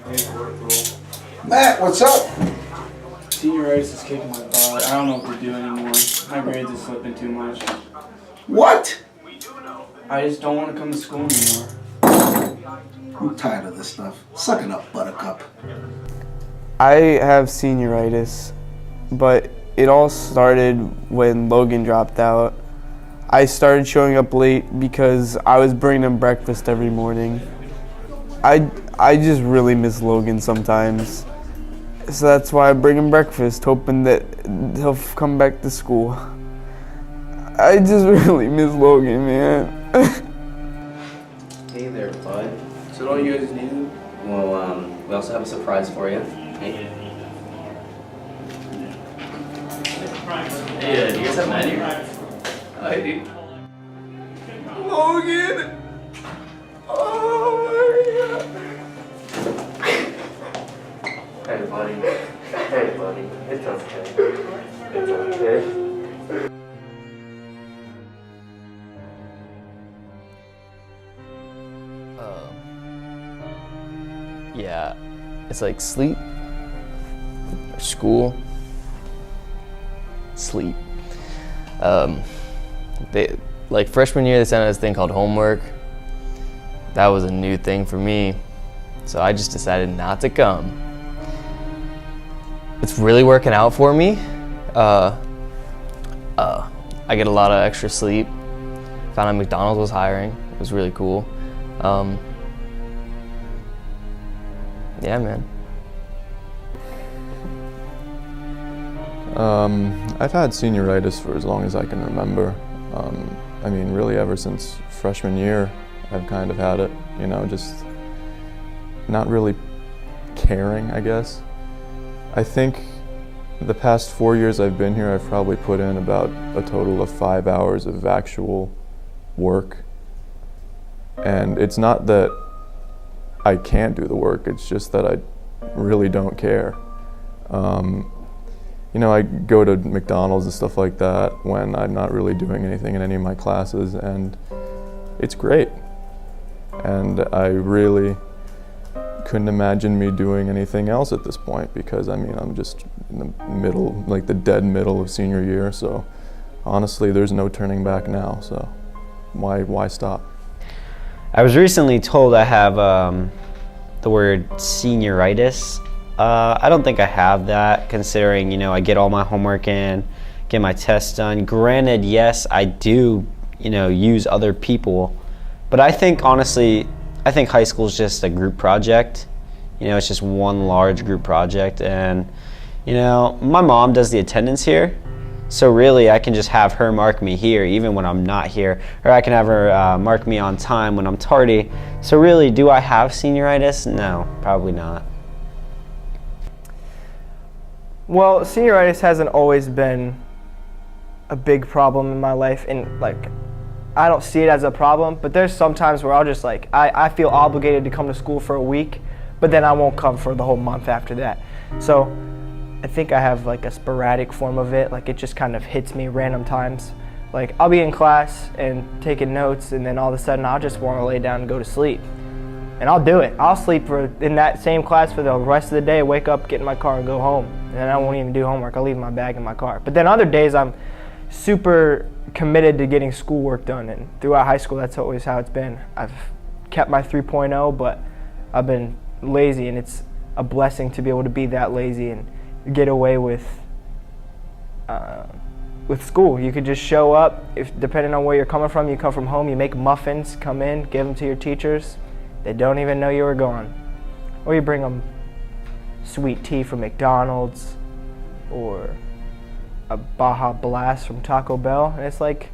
Matt, what's up? Senioritis is kicking my butt. I don't know what to do anymore. My grades are slipping too much. What? I just don't want to come to school anymore. I'm tired of this stuff. Suck it up, Buttercup. I have senioritis, but it all started when Logan dropped out. I started showing up late because I was bringing him breakfast every morning. I just really miss Logan sometimes. So that's why I bring him breakfast, hoping that he'll come back to school. I just really miss Logan, man. Hey there, bud. Is that all you guys needed? Well, we also have a surprise for you. Hey. Hey, do you guys have menu? I do. Logan! Oh my God. Hey, buddy. Hey, buddy. It's okay. It's okay. Yeah, it's like sleep, school, sleep. Like freshman year, they sent us this thing called homework. That was a new thing for me, so I just decided not to come. It's really working out for me. I get a lot of extra sleep. Found out McDonald's was hiring. It was really cool. Yeah, man. I've had senioritis for as long as I can remember. I mean, really ever since freshman year, I've kind of had it, you know, just not really caring, I guess. I think the past 4 years I've been here, I've probably put in about a total of 5 hours of actual work. And it's not that I can't do the work, it's just that I really don't care. You know, I go to McDonald's and stuff like that when I'm not really doing anything in any of my classes, and it's great. And I really couldn't imagine me doing anything else at this point because, I mean, I'm just in the middle, like the dead middle of senior year, so honestly, there's no turning back now, so why stop? I was recently told I have the word senioritis. I don't think I have that, considering, you know, I get all my homework in, get my tests done. Granted, yes, I do, you know, use other people, but I think, honestly, I think high school is just a group project. You know, it's just one large group project, and, you know, my mom does the attendance here, so really I can just have her mark me here even when I'm not here, or I can have her mark me on time when I'm tardy. So really, do I have senioritis? No, probably not. Well, senioritis hasn't always been a big problem in my life, and like, I don't see it as a problem, but there's some times where I'll just like, I feel obligated to come to school for a week, but then I won't come for the whole month after that. So I think I have like a sporadic form of it, like it just kind of hits me random times. Like I'll be in class and taking notes, and then all of a sudden I'll just want to lay down and go to sleep. And I'll do it. I'll sleep in that same class for the rest of the day, wake up, get in my car, and go home. And then I won't even do homework. I'll leave my bag in my car. But then other days I'm super committed to getting schoolwork done. And throughout high school, that's always how it's been. I've kept my 3.0, but I've been lazy, and it's a blessing to be able to be that lazy and get away with school. You could just show up. If depending on where you're coming from, you come from home, you make muffins, come in, give them to your teachers. They don't even know you were gone. Or you bring them sweet tea from McDonald's or a Baja Blast from Taco Bell, and it's like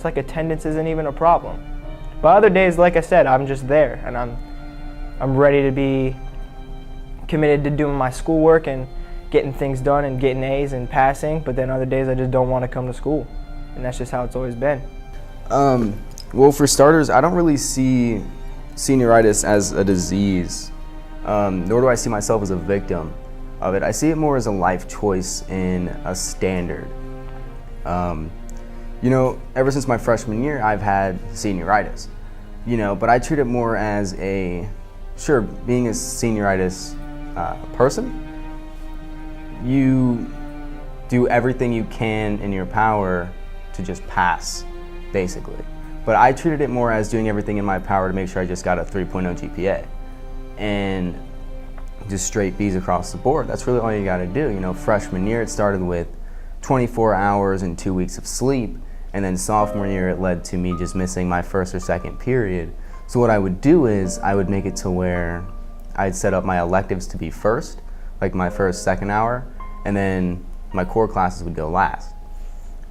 attendance isn't even a problem. But other days, like I said, I'm just there, and I'm ready to be committed to doing my schoolwork and getting things done and getting A's and passing. But then other days I just don't want to come to school, and that's just how it's always been. Well, for starters, I don't really see senioritis as a disease, nor do I see myself as a victim of it. I see it more as a life choice and a standard. You know, ever since my freshman year, I've had senioritis, you know, but I treat it more as a sure, being a senioritis person, you do everything you can in your power to just pass, basically. But I treated it more as doing everything in my power to make sure I just got a 3.0 GPA. And just straight B's across the board. That's really all you gotta do. You know, freshman year it started with 24 hours and 2 weeks of sleep, and then sophomore year it led to me just missing my first or second period. So what I would do is I would make it to where I'd set up my electives to be first, like my first, second hour, and then my core classes would go last.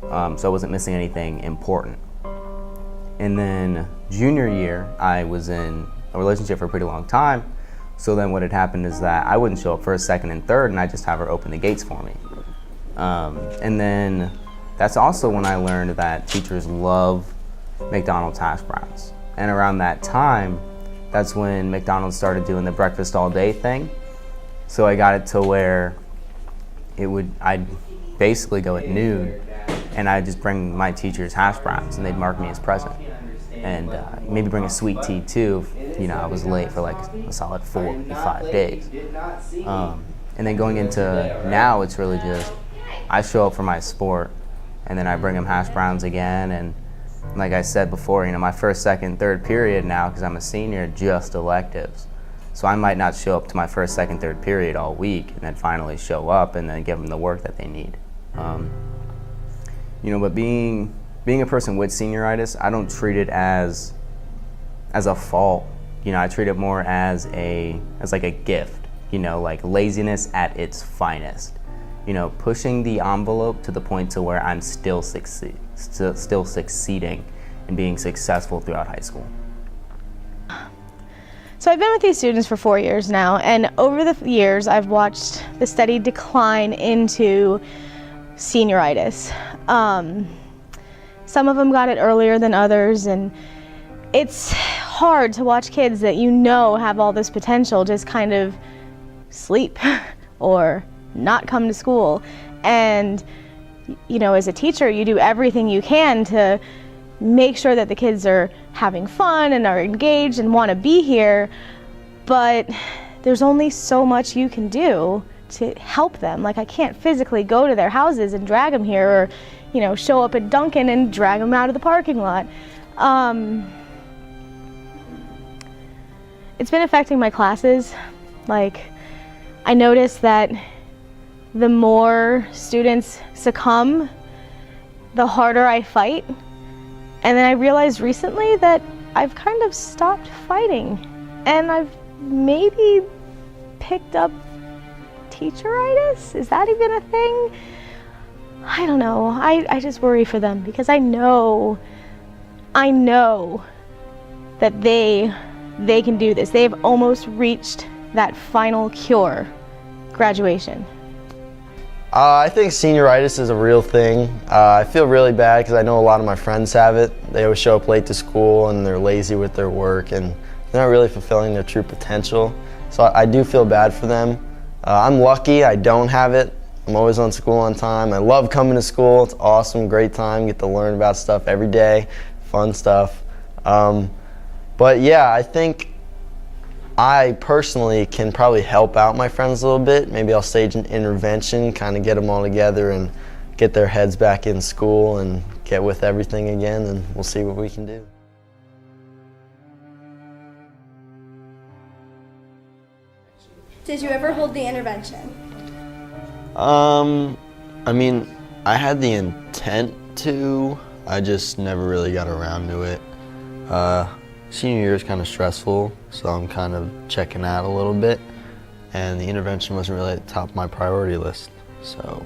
So I wasn't missing anything important. And then junior year, I was in a relationship for a pretty long time. So then what had happened is that I wouldn't show up first, second, and third, and I'd just have her open the gates for me. And then that's also when I learned that teachers love McDonald's hash browns. And around that time, that's when McDonald's started doing the breakfast all day thing. So I got it to where I'd basically go at noon, and I'd just bring my teachers hash browns, and they'd mark me as present. And maybe bring a sweet tea too. You know, I was late for like a solid 4 to 5 days. And then going into now, it's really just, I show up for my sport, and then I bring them hash browns again. And like I said before, you know, my first, second, third period now, because I'm a senior, just electives. So I might not show up to my first, second, third period all week, and then finally show up and then give them the work that they need. You know, but being a person with senioritis, I don't treat it as a fault. You know, I treat it more as like a gift. You know, like laziness at its finest. You know, pushing the envelope to the point to where I'm still succeeding and being successful throughout high school. So I've been with these students for 4 years now, and over the years I've watched the steady decline into senioritis. Some of them got it earlier than others, and it's hard to watch kids that you know have all this potential just kind of sleep or not come to school. And you know, as a teacher, you do everything you can to make sure that the kids are having fun and are engaged and want to be here, but there's only so much you can do to help them. Like, I can't physically go to their houses and drag them here, or, you know, show up at Dunkin' and drag them out of the parking lot. It's been affecting my classes. Like, I noticed that the more students succumb, the harder I fight. And then I realized recently that I've kind of stopped fighting, and I've maybe picked up teacheritis? Is that even a thing? I don't know. I just worry for them, because I know that they can do this. They've almost reached that final cure, graduation. I think senioritis is a real thing. I feel really bad because I know a lot of my friends have it. They always show up late to school and they're lazy with their work and they're not really fulfilling their true potential. So I do feel bad for them. I'm lucky I don't have it. I'm always on school on time. I love coming to school. It's awesome, great time. Get to learn about stuff every day, fun stuff. But yeah, I think I personally can probably help out my friends a little bit. Maybe I'll stage an intervention, kind of get them all together and get their heads back in school and get with everything again, and we'll see what we can do. Did you ever hold the intervention? I mean, I had the intent to, I just never really got around to it. Senior year is kind of stressful, so I'm kind of checking out a little bit, and the intervention wasn't really at the top of my priority list, so